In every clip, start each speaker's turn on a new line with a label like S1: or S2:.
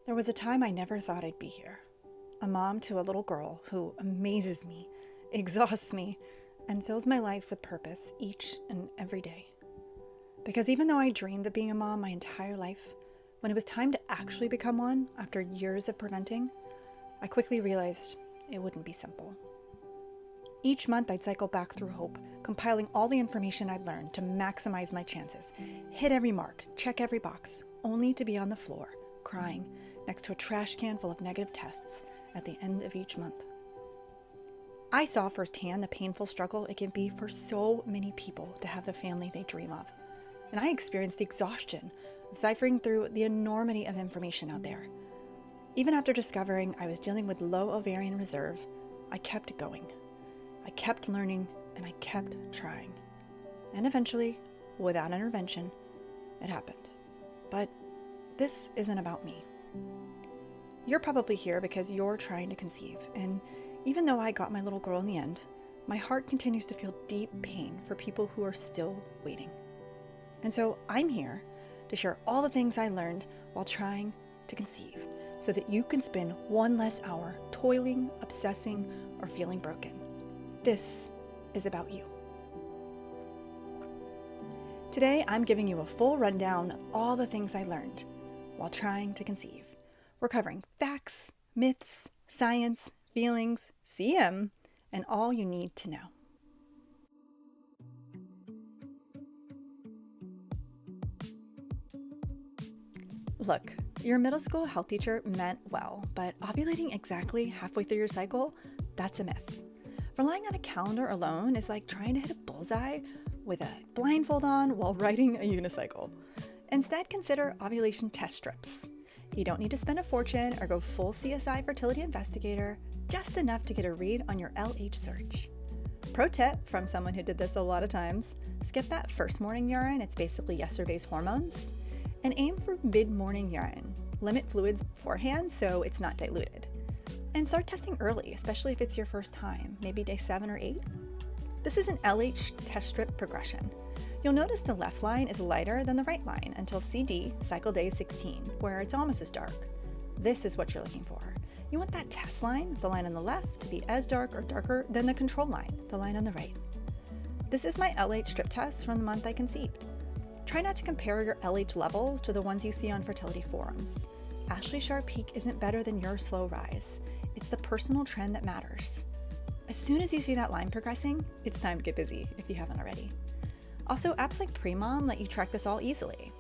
S1: There was a time I never thought I'd be here. A mom to a little girl who amazes me, exhausts me, and fills my life with purpose each and every day. Because even though I dreamed of being a mom my entire life, when it was time to actually become one after years of preventing, I quickly realized it wouldn't be simple. Each month I'd cycle back through Hope, compiling all the information I'd learned to maximize my chances, hit every mark, check every box, only to be on the floor, crying, next to a trash can full of negative tests at the end of each month. I saw firsthand the painful struggle it can be for so many people to have the family they dream of. And I experienced the exhaustion of ciphering through the enormity of information out there. Even after discovering I was dealing with low ovarian reserve, I kept going. I kept learning and I kept trying. And eventually, without intervention, it happened. But this isn't about me. You're probably here because you're trying to conceive, and even though I got my little girl in the end, my heart continues to feel deep pain for people who are still waiting. And so I'm here to share all the things I learned while trying to conceive, so that you can spend one less hour toiling, obsessing, or feeling broken. This is about you. Today, I'm giving you a full rundown of all the things I learned while trying to conceive. We're covering facts, myths, science, feelings, CM, and all you need to know. Look, your middle school health teacher meant well, but ovulating exactly halfway through your cycle, that's a myth. Relying on a calendar alone is like trying to hit a bullseye with a blindfold on while riding a unicycle. Instead, consider ovulation test strips. You don't need to spend a fortune or go full CSI fertility investigator, just enough to get a read on your LH search. Pro tip from someone who did this a lot of times, skip that first morning urine, it's basically yesterday's hormones, and aim for mid-morning urine. Limit fluids beforehand so it's not diluted. And start testing early, especially if it's your first time, maybe day 7 or 8. This is an LH test strip progression. You'll notice the left line is lighter than the right line until CD, cycle day 16, where it's almost as dark. This is what you're looking for. You want that test line, the line on the left, to be as dark or darker than the control line, the line on the right. This is my LH strip test from the month I conceived. Try not to compare your LH levels to the ones you see on fertility forums. Ashley's sharp peak isn't better than your slow rise. It's the personal trend that matters. As soon as you see that line progressing, it's time to get busy if you haven't already. Also, apps like Premom let you track this all easily.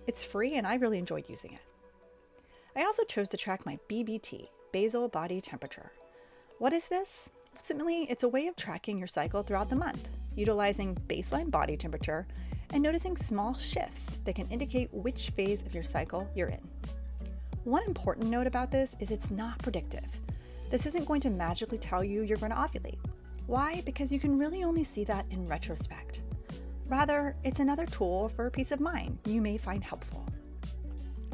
S1: It's free and I really enjoyed using it. I also chose to track my BBT, basal body temperature. What is this? Ultimately, it's a way of tracking your cycle throughout the month, utilizing baseline body temperature and noticing small shifts that can indicate which phase of your cycle you're in. One important note about this is it's not predictive. This isn't going to magically tell you you're going to ovulate. Why? Because you can really only see that in retrospect. Rather, it's another tool for peace of mind you may find helpful.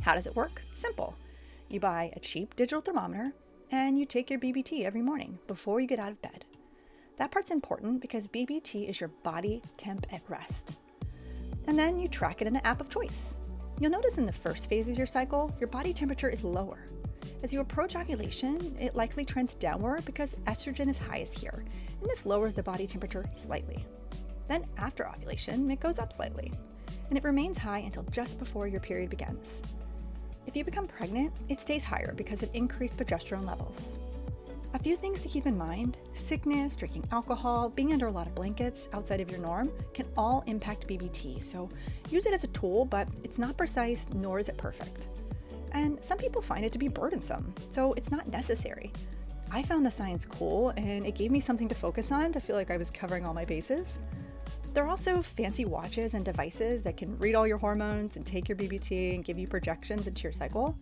S1: How does it work? Simple. You buy a cheap digital thermometer and you take your BBT every morning before you get out of bed. That part's important because BBT is your body temp at rest. And then you track it in an app of choice. You'll notice in the first phase of your cycle, your body temperature is lower. As you approach ovulation, it likely trends downward because estrogen is highest here, and this lowers the body temperature slightly. Then after ovulation, it goes up slightly, and it remains high until just before your period begins. If you become pregnant, it stays higher because of increased progesterone levels. A few things to keep in mind: sickness, drinking alcohol, being under a lot of blankets outside of your norm can all impact BBT, so use it as a tool, but it's not precise nor is it perfect. And some people find it to be burdensome, so it's not necessary. I found the science cool and it gave me something to focus on to feel like I was covering all my bases. There are also fancy watches and devices that can read all your hormones and take your BBT and give you projections into your cycle.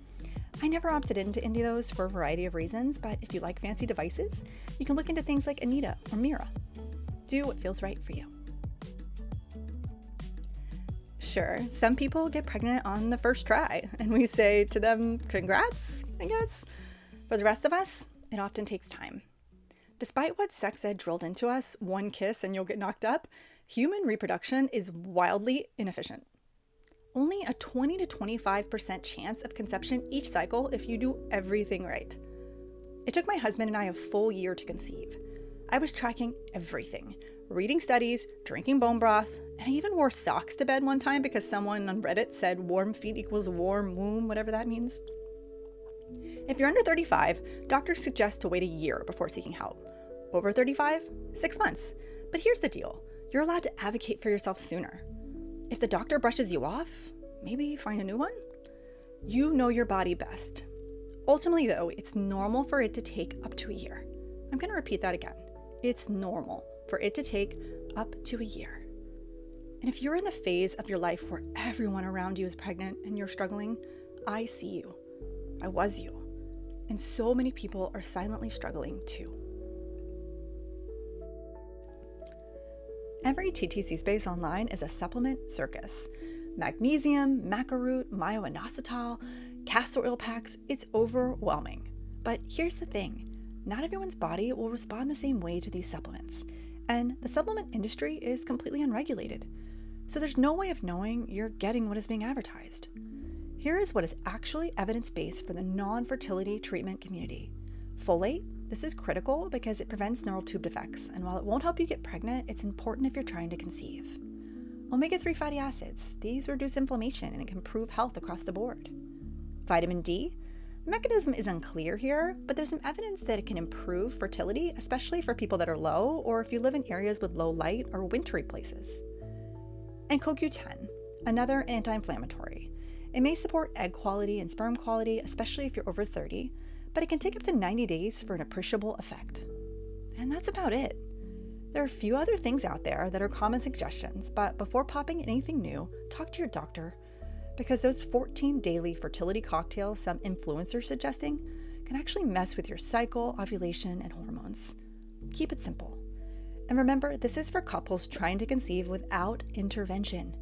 S1: I never opted into any of those for a variety of reasons, but if you like fancy devices, you can look into things like Anita or Mira. Do what feels right for you. Sure, some people get pregnant on the first try, and we say to them, congrats, I guess. For the rest of us, it often takes time. Despite what sex ed drilled into us, one kiss and you'll get knocked up, human reproduction is wildly inefficient. only a 20 to 25% chance of conception each cycle if you do everything right. It took my husband and I a full year to conceive. I was tracking everything, reading studies, drinking bone broth, and I even wore socks to bed one time because someone on Reddit said warm feet equals warm womb, whatever that means. If you're under 35, doctors suggest to wait a year before seeking help. Over 35, 6 months. But here's the deal. You're allowed to advocate for yourself sooner. If the doctor brushes you off, maybe find a new one. You know your body best. Ultimately, though, it's normal for it to take up to a year. I'm going to repeat that again. It's normal for it to take up to a year. And if you're in the phase of your life where everyone around you is pregnant and you're struggling, I see you. I was you. And so many people are silently struggling too. Every TTC space online is a supplement circus. Magnesium, macaroot, myo-inositol, castor oil packs, it's overwhelming. But here's the thing, not everyone's body will respond the same way to these supplements. And the supplement industry is completely unregulated. So there's no way of knowing you're getting what is being advertised. Here is what is actually evidence-based for the non-fertility treatment community. Folate. This is critical because it prevents neural tube defects, and while it won't help you get pregnant, it's important if you're trying to conceive. Omega-3 fatty acids. These reduce inflammation and it can improve health across the board. Vitamin D. The mechanism is unclear here, but there's some evidence that it can improve fertility, especially for people that are low or if you live in areas with low light or wintry places. And CoQ10, another anti-inflammatory. It may support egg quality and sperm quality, especially if you're over 30, but it can take up to 90 days for an appreciable effect. And that's about it. There are a few other things out there that are common suggestions, but before popping anything new, talk to your doctor, because those 14 daily fertility cocktails some influencers are suggesting can actually mess with your cycle, ovulation, and hormones. Keep it simple. And remember, this is for couples trying to conceive without intervention.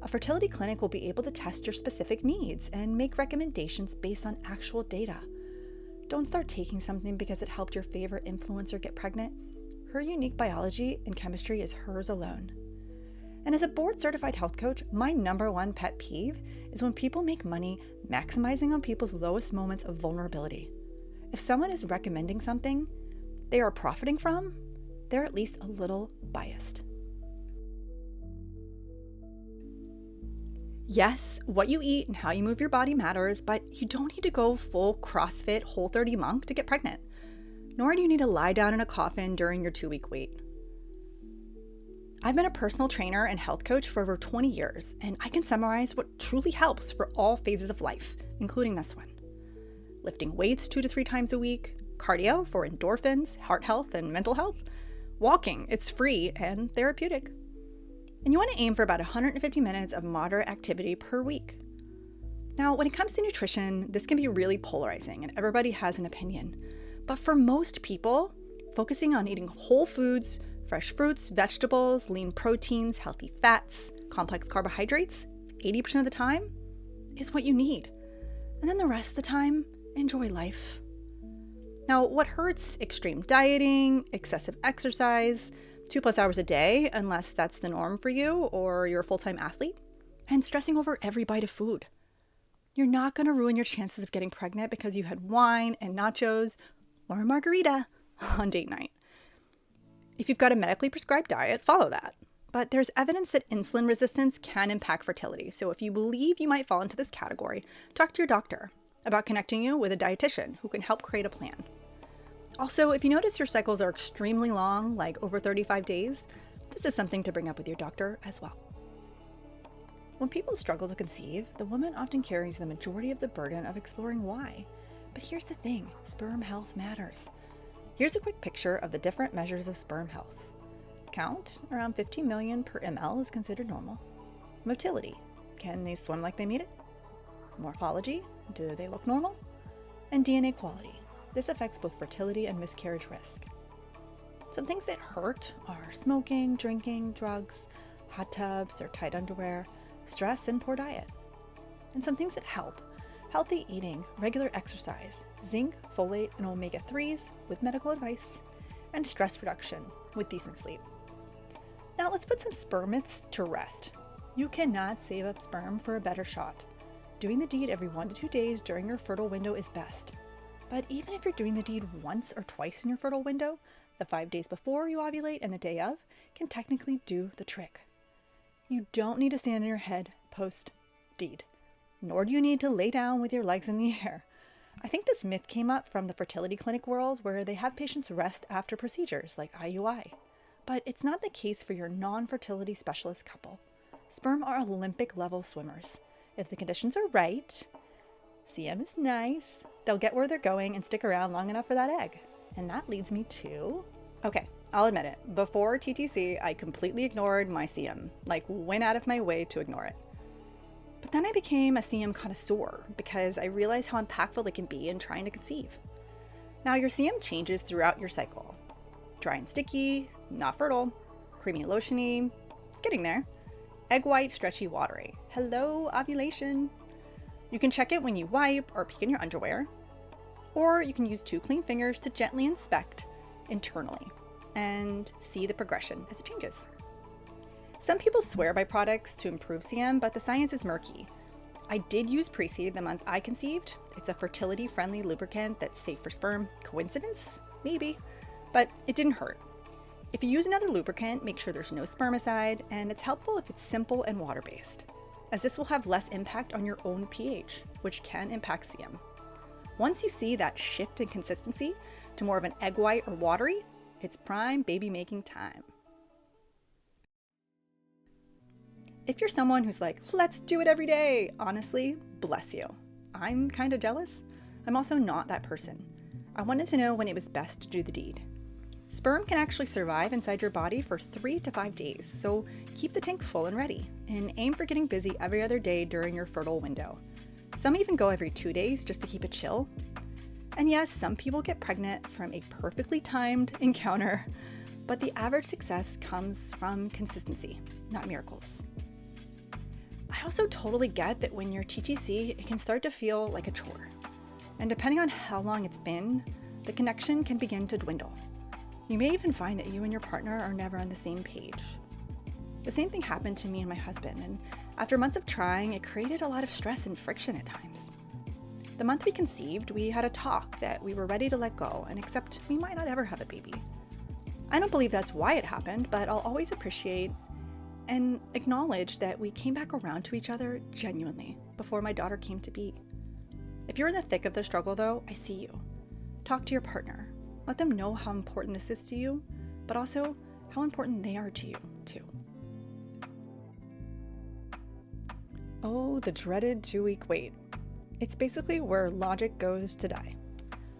S1: A fertility clinic will be able to test your specific needs and make recommendations based on actual data. Don't start taking something because it helped your favorite influencer get pregnant. Her unique biology and chemistry is hers alone. And as a board-certified health coach, my number one pet peeve is when people make money maximizing on people's lowest moments of vulnerability. If someone is recommending something they are profiting from, they're at least a little biased. Yes, what you eat and how you move your body matters, but you don't need to go full CrossFit Whole30 monk to get pregnant. Nor do you need to lie down in a coffin during your 2-week wait. I've been a personal trainer and health coach for over 20 years, and I can summarize what truly helps for all phases of life, including this one. Lifting weights 2 to 3 times a week, cardio for endorphins, heart health, and mental health, walking, it's free and therapeutic. And you want to aim for about 150 minutes of moderate activity per week. Now, when it comes to nutrition, this can be really polarizing and everybody has an opinion. But for most people, focusing on eating whole foods, fresh fruits, vegetables, lean proteins, healthy fats, complex carbohydrates, 80% of the time is what you need. And then the rest of the time, enjoy life. Now, what hurts? Extreme dieting, excessive exercise, 2+ hours a day, unless that's the norm for you or you're a full-time athlete, and stressing over every bite of food. You're not going to ruin your chances of getting pregnant because you had wine and nachos or a margarita on date night. If you've got a medically prescribed diet, follow that. But there's evidence that insulin resistance can impact fertility. So if you believe you might fall into this category, talk to your doctor about connecting you with a dietitian who can help create a plan. Also, if you notice your cycles are extremely long, like over 35 days, this is something to bring up with your doctor as well. When people struggle to conceive, the woman often carries the majority of the burden of exploring why. But here's the thing, sperm health matters. Here's a quick picture of the different measures of sperm health. Count, around 15 million per ml is considered normal. Motility, can they swim like they made it? Morphology, do they look normal? And DNA quality. This affects both fertility and miscarriage risk. Some things that hurt are smoking, drinking, drugs, hot tubs or tight underwear, stress, and poor diet. And some things that help: healthy eating, regular exercise, zinc, folate, and omega-3s with medical advice, and stress reduction with decent sleep. Now let's put some sperm myths to rest. You cannot save up sperm for a better shot. Doing the deed every 1 to 2 days during your fertile window is best. But even if you're doing the deed once or twice in your fertile window, the 5 days before you ovulate and the day of can technically do the trick. You don't need to stand on your head post-deed, nor do you need to lay down with your legs in the air. I think this myth came up from the fertility clinic world where they have patients rest after procedures like IUI. But it's not the case for your non-fertility specialist couple. Sperm are Olympic level swimmers. If the conditions are right, CM is nice, they'll get where they're going and stick around long enough for that egg. And that leads me to... Okay, I'll admit it. Before TTC, I completely ignored my CM, went out of my way to ignore it. But then I became a CM connoisseur because I realized how impactful it can be in trying to conceive. Now, your CM changes throughout your cycle. Dry and sticky, not fertile, creamy and lotiony, it's getting there. Egg white, stretchy, watery. Hello, ovulation. You can check it when you wipe or peek in your underwear. Or you can use 2 clean fingers to gently inspect internally and see the progression as it changes. Some people swear by products to improve CM, but the science is murky. I did use Pre-Seed the month I conceived. It's a fertility-friendly lubricant that's safe for sperm. Coincidence? Maybe. But it didn't hurt. If you use another lubricant, make sure there's no spermicide, and it's helpful if it's simple and water-based, as this will have less impact on your own pH, which can impact CM. Once you see that shift in consistency to more of an egg white or watery, it's prime baby-making time. If you're someone who's like, let's do it every day, honestly, bless you. I'm kind of jealous. I'm also not that person. I wanted to know when it was best to do the deed. Sperm can actually survive inside your body for 3 to 5 days, so keep the tank full and ready, and aim for getting busy every other day during your fertile window. Some even go every 2 days just to keep it chill. And yes, some people get pregnant from a perfectly timed encounter, but the average success comes from consistency, not miracles. I also totally get that when you're TTC, it can start to feel like a chore. And depending on how long it's been, the connection can begin to dwindle. You may even find that you and your partner are never on the same page. The same thing happened to me and my husband, and after months of trying, it created a lot of stress and friction at times. The month we conceived, we had a talk that we were ready to let go and accept we might not ever have a baby. I don't believe that's why it happened, but I'll always appreciate and acknowledge that we came back around to each other genuinely before my daughter came to be. If you're in the thick of the struggle though, I see you. Talk to your partner. Let them know how important this is to you, but also how important they are to you too. Oh, the dreaded 2-week wait. It's basically where logic goes to die.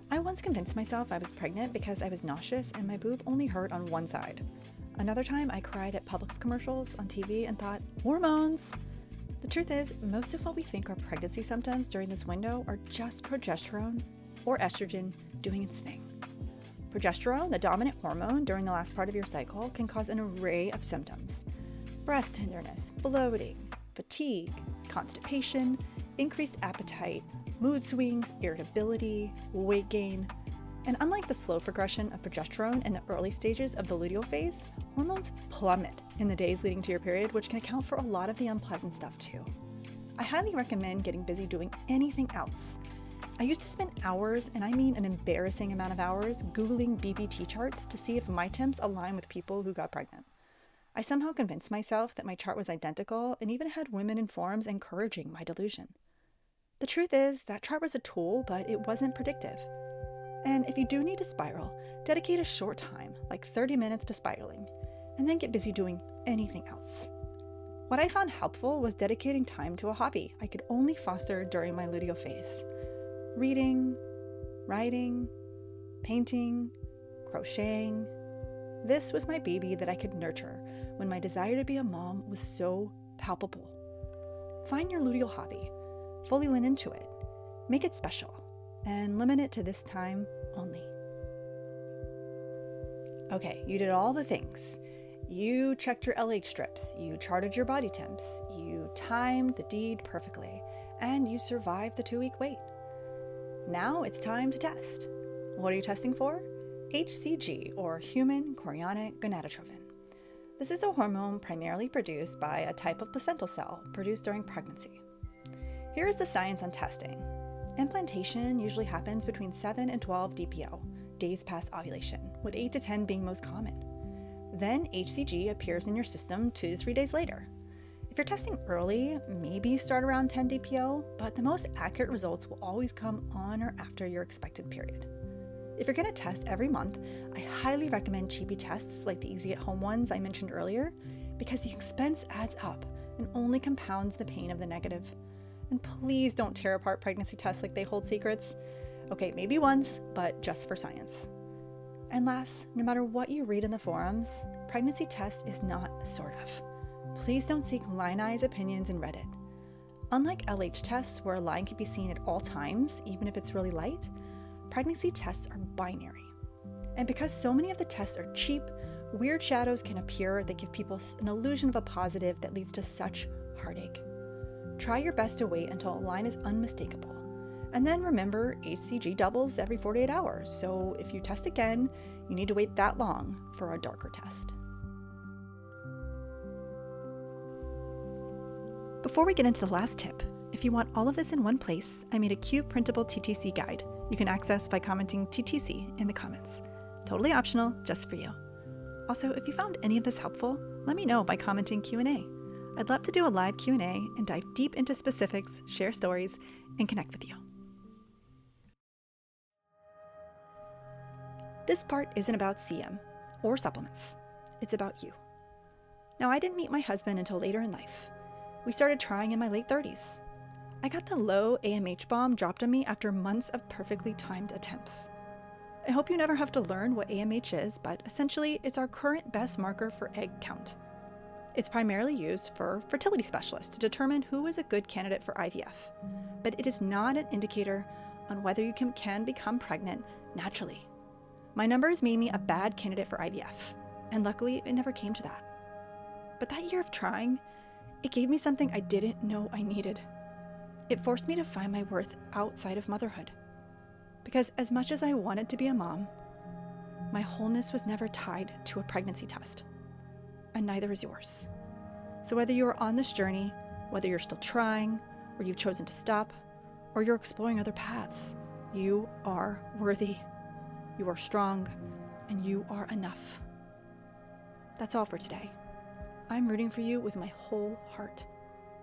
S1: I once convinced myself I was pregnant because I was nauseous and my boob only hurt on one side. Another time I cried at Publix commercials on TV and thought, hormones! The truth is, most of what we think are pregnancy symptoms during this window are just progesterone or estrogen doing its thing. Progesterone, the dominant hormone during the last part of your cycle, can cause an array of symptoms. Breast tenderness, bloating, fatigue, constipation, increased appetite, mood swings, irritability, weight gain. And unlike the slow progression of progesterone in the early stages of the luteal phase, hormones plummet in the days leading to your period, which can account for a lot of the unpleasant stuff too. I highly recommend getting busy doing anything else. I used to spend hours, and I mean an embarrassing amount of hours, Googling BBT charts to see if my temps align with people who got pregnant. I somehow convinced myself that my chart was identical and even had women in forums encouraging my delusion. The truth is, that chart was a tool, but it wasn't predictive. And if you do need to spiral, dedicate a short time, like 30 minutes to spiraling, and then get busy doing anything else. What I found helpful was dedicating time to a hobby I could only foster during my luteal phase. Reading, writing, painting, crocheting. This was my baby that I could nurture when my desire to be a mom was so palpable. Find your luteal hobby, fully lean into it, make it special, and limit it to this time only. Okay, you did all the things. You checked your LH strips, you charted your body temps, you timed the deed perfectly, and you survived the 2-week wait. Now it's time to test. What are you testing for? HCG, or human chorionic gonadotrophin. This is a hormone primarily produced by a type of placental cell produced during pregnancy. Here is the science on testing. Implantation usually happens between 7 and 12 DPO, days past ovulation, with 8 to 10 being most common. Then HCG appears in your system 2 to 3 days later. If you're testing early, maybe start around 10 DPO, but the most accurate results will always come on or after your expected period. If you're going to test every month, I highly recommend cheapy tests like the easy at home ones I mentioned earlier, because the expense adds up and only compounds the pain of the negative. And please don't tear apart pregnancy tests like they hold secrets. Okay, maybe once, but just for science. And last, no matter what you read in the forums, pregnancy test is not sort of. Please don't seek lionized opinions in Reddit. Unlike LH tests, where a line can be seen at all times, even if it's really light, pregnancy tests are binary. And because so many of the tests are cheap, weird shadows can appear that give people an illusion of a positive that leads to such heartache. Try your best to wait until a line is unmistakable. And then remember, HCG doubles every 48 hours, so if you test again, you need to wait that long for a darker test. Before we get into the last tip, if you want all of this in one place, I made a cute printable TTC guide you can access by commenting TTC in the comments. Totally optional, just for you. Also, if you found any of this helpful, let me know by commenting Q&A. I'd love to do a live Q&A and dive deep into specifics, share stories, and connect with you. This part isn't about CM or supplements. It's about you. Now, I didn't meet my husband until later in life. We started trying in my late 30s. I got the low AMH bomb dropped on me after months of perfectly timed attempts. I hope you never have to learn what AMH is, but essentially it's our current best marker for egg count. It's primarily used for fertility specialists to determine who is a good candidate for IVF, but it is not an indicator on whether you can become pregnant naturally. My numbers made me a bad candidate for IVF, and luckily it never came to that. But that year of trying, it gave me something I didn't know I needed. It forced me to find my worth outside of motherhood. Because as much as I wanted to be a mom, my wholeness was never tied to a pregnancy test. And neither is yours. So whether you are on this journey, whether you're still trying, or you've chosen to stop, or you're exploring other paths, you are worthy, you are strong, and you are enough. That's all for today. I'm rooting for you with my whole heart.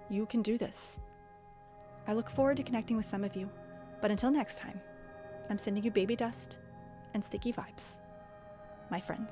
S1: You can do this. I look forward to connecting with some of you, but until next time, I'm sending you baby dust and sticky vibes. My friends.